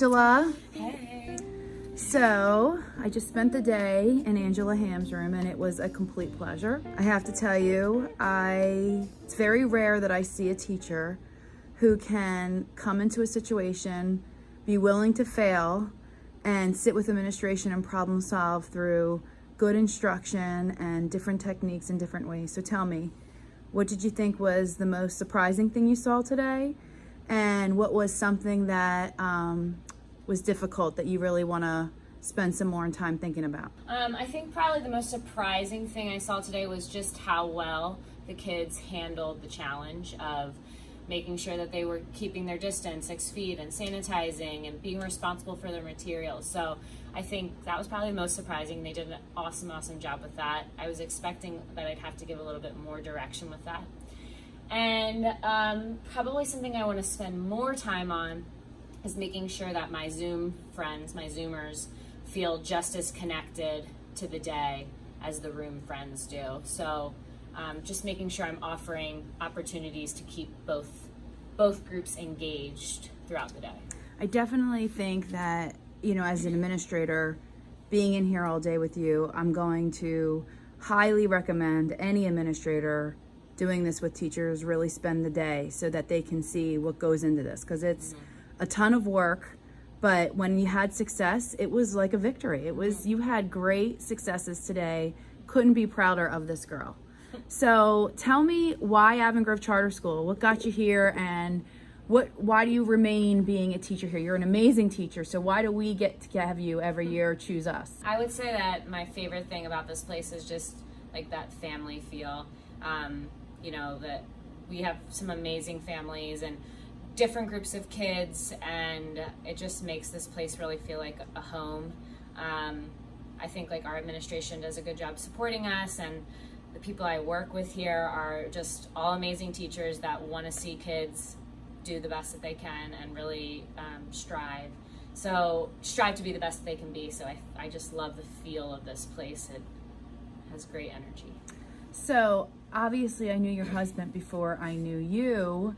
Angela. Hey. So, I just spent the day in Angela Ham's room and it was a complete pleasure. I have to tell you, it's very rare that I see a teacher who can come into a situation, be willing to fail, and sit with administration and problem solve through good instruction and different techniques in different ways. So tell me, what did you think was the most surprising thing you saw today? And what was something that was difficult that you really want to spend some more time thinking about? I think probably the most surprising thing I saw today was just how well the kids handled the challenge of making sure that they were keeping their distance, 6 feet, and sanitizing and being responsible for their materials. So I think that was probably the most surprising. They did an awesome job with that. I was expecting that I'd have to give a little bit more direction with that. And probably something I want to spend more time on is making sure that my Zoom friends, my Zoomers, feel just as connected to the day as the room friends do. So just making sure I'm offering opportunities to keep both groups engaged throughout the day. I definitely think that, as an administrator, being in here all day with you, I'm going to highly recommend any administrator doing this with teachers really spend the day so that they can see what goes into this, because it's a ton of work. But when you had success, it was like a victory. You had great successes today. Couldn't be prouder of this girl. So tell me, why Avon Grove Charter School? What got you here, and why do you remain being a teacher here? You're an amazing teacher, so why do we get to have you every year choose us? I would say that my favorite thing about this place is just like that family feel. That we have some amazing families and different groups of kids, and it just makes this place really feel like a home. I think like our administration does a good job supporting us, and the people I work with here are just all amazing teachers that want to see kids do the best that they can and really strive to be the best that they can be. So I just love the feel of this place. It has great energy. So obviously I knew your husband before I knew you,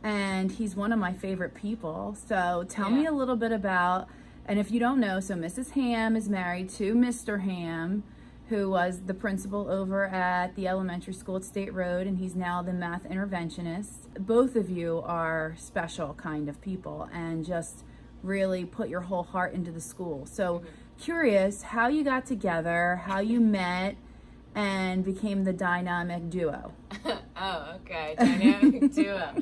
and he's one of my favorite people. So tell me a little bit about, and if you don't know, so Mrs. Ham is married to Mr. Ham, who was the principal over at the elementary school at State Road, and he's now the math interventionist. Both of you are special kind of people and just really put your whole heart into the school. So curious how you got together, how you met, and became the dynamic duo. Oh, okay. Dynamic duo.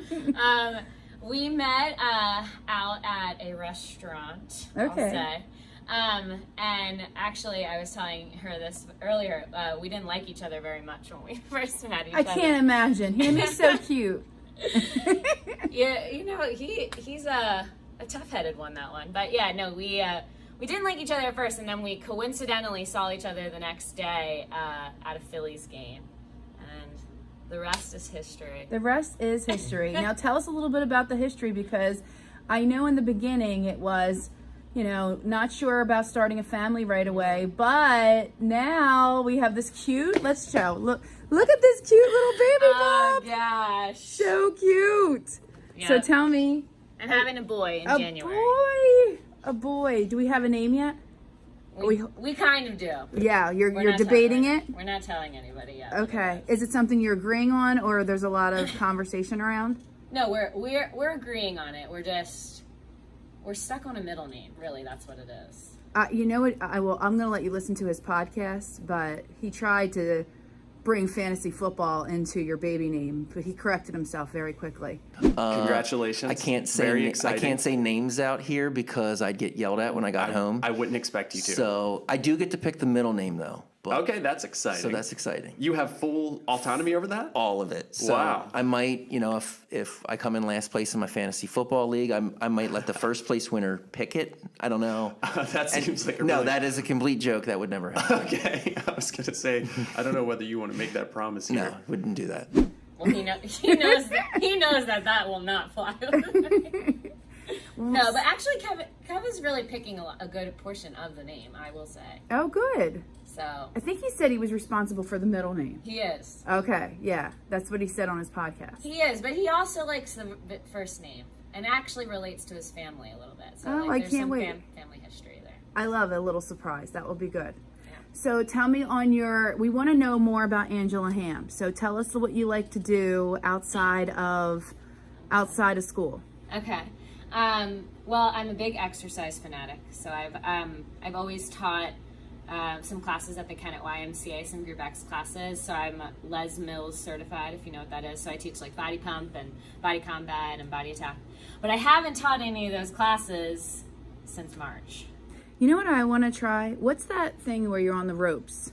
We met out at a restaurant, I'll say. And actually, I was telling her this earlier, we didn't like each other very much when we first met each other. I can't imagine. He's so cute. Yeah, he's a tough-headed one, that one. But yeah, no, we didn't like each other at first, and then we coincidentally saw each other the next day at a Phillies game. And the rest is history. The rest is history. Now tell us a little bit about the history, because I know in the beginning it was, not sure about starting a family right away, but now we have this cute, let's show, look at this cute little baby bump. Oh gosh. So cute. Yep. So tell me. And having a boy in January. A boy. Do we have a name yet? We kind of do. Yeah, you're debating it? We're not telling anybody yet. Okay. Is it something you're agreeing on, or there's a lot of conversation around? No, we're agreeing on it. We're stuck on a middle name. Really, that's what it is. You know what? I'm going to let you listen to his podcast, but he tried to bring fantasy football into your baby name, but he corrected himself very quickly. Congratulations. I can't say Very exciting. I can't say names out here because I'd get yelled at when I got home. I wouldn't expect you to. So I do get to pick the middle name though. But, okay, that's exciting. So that's exciting. You have full autonomy over that? All of it. So wow. I might, if I come in last place in my fantasy football league, I might let the first place winner pick it. I don't know. That seems like no, that is a complete joke. That would never happen. Okay, I was going to say, I don't know whether you want to make that promise here. No, wouldn't do that. Well, he knows that will not fly. No, but actually, Kev is really picking a good portion of the name, I will say. Oh, good. So I think he said he was responsible for the middle name. He is. Okay, yeah, that's what he said on his podcast. He is, but he also likes the first name. and actually relates to his family a little bit. So Oh, like, I there's can't some wait. family history there. I love a little surprise. That will be good. Yeah. So tell me we want to know more about Angela Ham. So tell us what you like to do outside of school. Okay. Well, I'm a big exercise fanatic, so I've always taught some classes at the Kennett YMCA, some Group X classes. So I'm Les Mills certified, if you know what that is. So I teach like body pump and body combat and body attack. But I haven't taught any of those classes since March. You know what I want to try? What's that thing where you're on the ropes?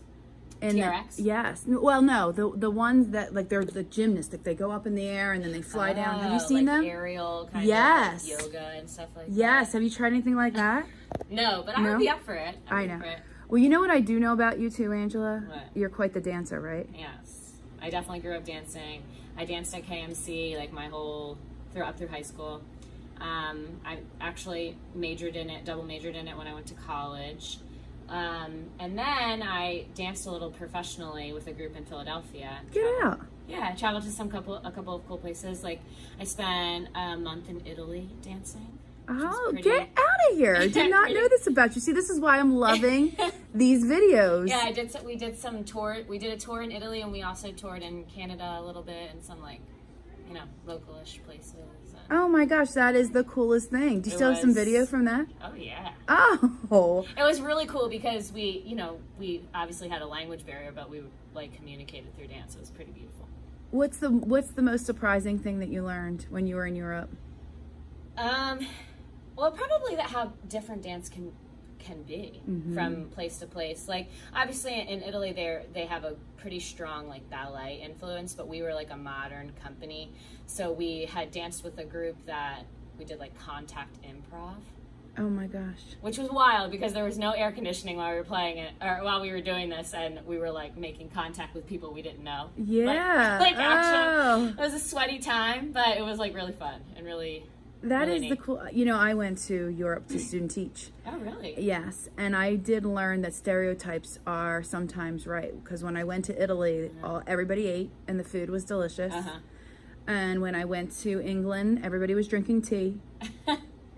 TRX? Yes. Well, no, the ones that like they're the gymnasts, like they go up in the air and then they fly down. Have you seen like them? Aerial kind Yes. of like yoga and stuff like that. Yes. Have you tried anything like that? No, but I would be up for it. I know. Well, you know what I do know about you too, Angela? What? You're quite the dancer, right? Yes. I definitely grew up dancing. I danced at KMC like up through high school. I actually double majored in it when I went to college. And then I danced a little professionally with a group in Philadelphia. Get out. Yeah, I traveled to a couple of cool places. Like I spent a month in Italy dancing. Oh, pretty- get out of here. I did not know this about you. See, this is why I'm loving these videos. Yeah, we did some tour. We did a tour in Italy, and we also toured in Canada a little bit, and some localish places. Oh my gosh, that is the coolest thing. Do you still have some video from that? Oh yeah. Oh. It was really cool because we obviously had a language barrier, but we communicated through dance. It was pretty beautiful. What's the most surprising thing that you learned when you were in Europe? Well, probably how different dance can be from place to place. Like obviously in Italy, they have a pretty strong ballet influence, but we were a modern company, so we had danced with a group that we did contact improv. Oh my gosh. Which was wild because there was no air conditioning while we were playing it, or while we were doing this, and we were making contact with people we didn't know. Yeah. Actually, it was a sweaty time, but it was really fun and really. That really is neat. the cool. I went to Europe to student teach. Oh, really? Yes, and I did learn that stereotypes are sometimes right. Because when I went to Italy, everybody ate and the food was delicious. And when I went to England, everybody was drinking tea.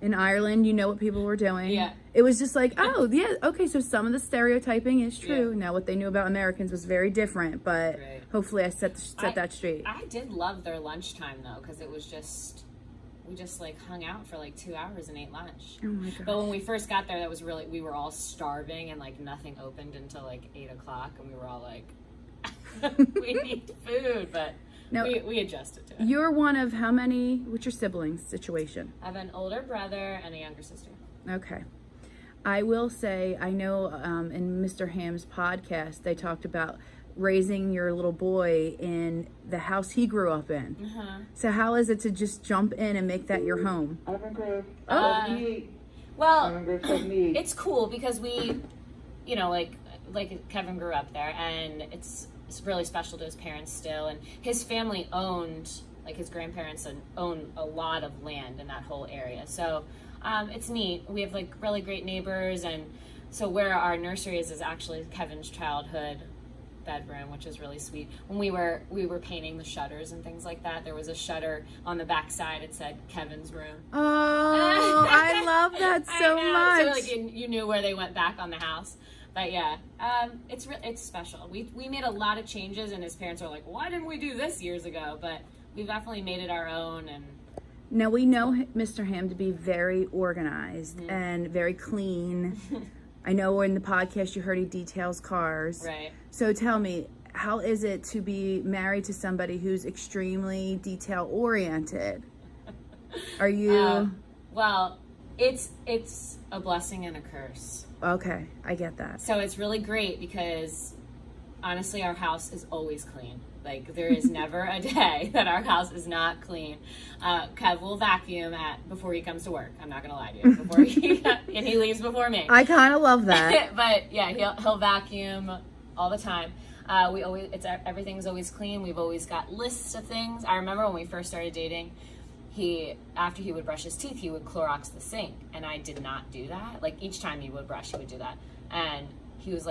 In Ireland, you know what people were doing. Yeah. It was just oh, yeah, okay, so some of the stereotyping is true. Yeah. Now, what they knew about Americans was very different, but Right. hopefully I set that straight. I did love their lunchtime though, because it was we just hung out for 2 hours and ate lunch. Oh my gosh. But when we first got there, that was we were all starving and nothing opened until 8 o'clock, and we were all we need food, but Now, we adjusted to it. You're one of how many? What's your siblings situation? I have an older brother and a younger sister. Okay. I will say, I know in Mr. Ham's podcast, they talked about raising your little boy in the house he grew up in. So how is it to just jump in and make that your home? Avon Grove. Well, Avon Grove 78. it's cool because we, Kevin grew up there, and it's really special to his parents still, and his family owned, his grandparents own a lot of land in that whole area. So it's neat. We have really great neighbors, and so where our nursery is actually Kevin's childhood bedroom, which is really sweet. When we were painting the shutters and things like that, there was a shutter on the back side. It said Kevin's room. Oh, I love that so much. So you knew where they went back on the house. But yeah, it's special. We made a lot of changes, and his parents were like, "Why didn't we do this years ago?" But we've definitely made it our own. And Now we know Mr. Ham to be very organized and very clean. I know in the podcast you heard he details cars. right. So tell me, how is it to be married to somebody who's extremely detail oriented? Are you Well, it's a blessing and a curse. okay? I get that. So it's really great because honestly, our house is always clean. There is never a day that our house is not clean. Kev will vacuum before he comes to work. I'm not gonna lie to you. And he leaves before me. I kind of love that. But yeah, he'll vacuum all the time. Everything's always clean. We've always got lists of things. I remember when we first started dating, after he would brush his teeth, he would Clorox the sink, and I did not do that. Each time he would brush, he would do that, and he was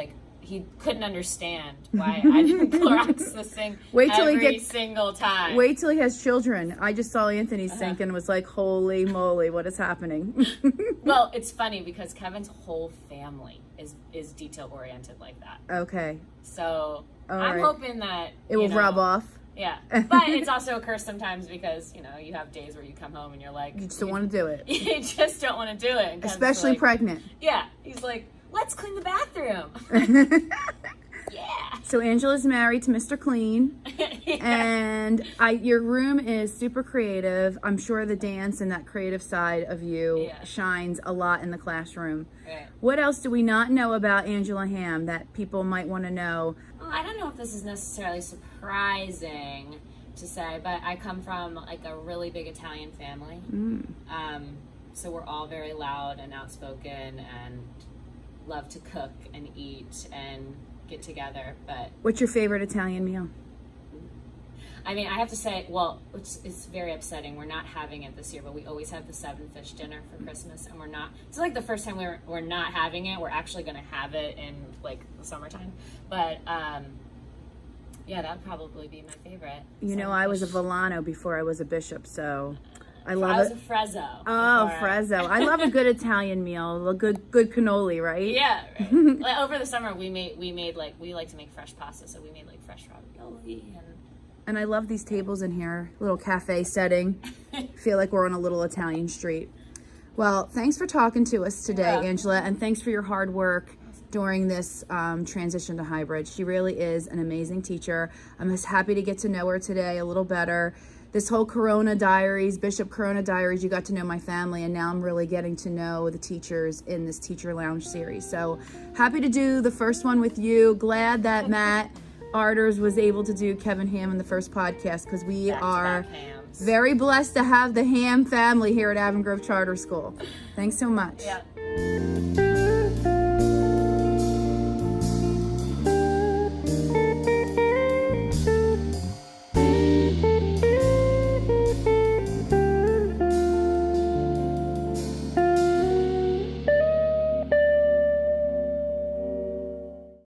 he couldn't understand why I didn't Clorox this thing every single time. Wait till he has children. I just saw Anthony sink and was like, holy moly, what is happening? Well, it's funny because Kevin's whole family is detail oriented like that. Okay. So All I'm right. hoping that It will rub off. Yeah, but it's also a curse sometimes because, you know, you have days where you come home and you're like... You just don't want to do it. You just don't want to do it. Especially like, pregnant. Yeah. He's like, let's clean the bathroom. Yeah. So Angela's married to Mr. Clean. Yeah. And your room is super creative. I'm sure the dance and that creative side of you shines a lot in the classroom. Right. What else do we not know about Angela Ham that people might want to know? Well, I don't know if this is necessarily surprising to say, but I come from like a really big Italian family. So we're all very loud and outspoken and love to cook and eat and get together. But What's your favorite Italian meal? I mean, I have to say, well, it's very upsetting. We're not having it this year, but we always have the 7 fish dinner for Christmas, and we're not. It's like the first time we're not having it. We're actually going to have it in like the summertime. But yeah, that'd probably be my favorite. You know, I was a Volano before I was a bishop, so I love I was it. a Frezzo. Oh, before. Frezzo. I love a good Italian meal, a good cannoli, right? Yeah, right. Like, over the summer we made like, we like to make fresh pasta, so we made like fresh ravioli And I love these tables in here, little cafe setting. Feel like we're on a little Italian street. Well, thanks for talking to us today, Angela, and thanks for your hard work during this transition to hybrid. She really is an amazing teacher. I'm just happy to get to know her today a little better. This whole Corona Diaries, Bishop Corona Diaries, you got to know my family, and now I'm really getting to know the teachers in this Teacher Lounge series. So happy to do the first one with you. Glad that Matt Arders was able to do Kevin Ham in the first podcast, because we are very blessed to have the Ham family here at Avon Grove Charter School. Thanks so much. Yeah.